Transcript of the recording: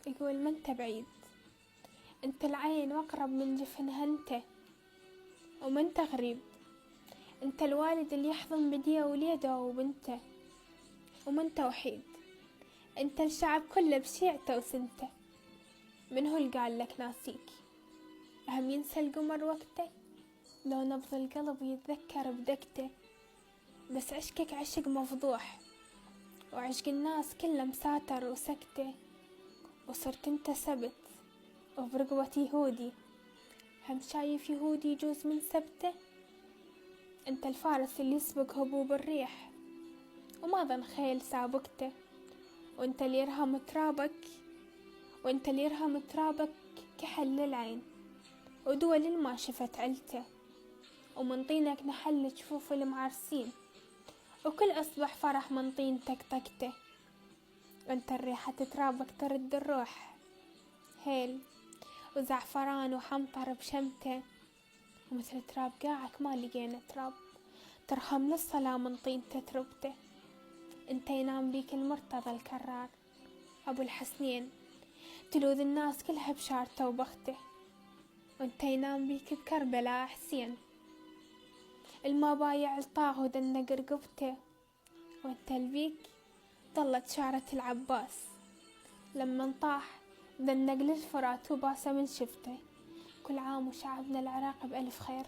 يقول ما انت بعيد، انت العين واقرب من جفنها انت، وما انت غريب، انت الوالد اللي يحضن بديه وليده وبنته، وما انت وحيد، انت الشعب كله بشيعته وسنته. من هو اللي قال لك ناسيك؟ هم ينسى القمر وقته؟ لو نبض القلب يتذكر بدقته. بس عشقك عشق مفضوح، وعشق الناس كله مساتر وسكته. وصرت انت سبت وبرقبة يهودي، هم شايف يهودي يجوز من سبته. انت الفارس اللي يسبق هبوب الريح، وما ظن خيل سابقته. وانت اللي يرهم ترابك، وانت اللي يرهم ترابك كحل للعين، ودول ما شفت علته. ومن طينك نحل جفوف المعرسين، وكل أصبح فرح من طين طقته. وانت الريحة ترابك ترد الروح هيل، وزعفران وحمطر بشمته. ومثل تراب قاعك ما لقينا تراب، ترحم للصلاة من طين تتربته. انت ينام بيك المرتضى الكرار أبو الحسنين، تلوذ الناس كلها بشارته وبخته. وانت ينام بيك بكربلاء حسين، الما بايع الطاغ ودنق رقبته. وانت البيك ظلت شعرة العباس، لما انطاح دنق للفرات وباسه من شفته. كل عام وشعبنا العراق بألف خير.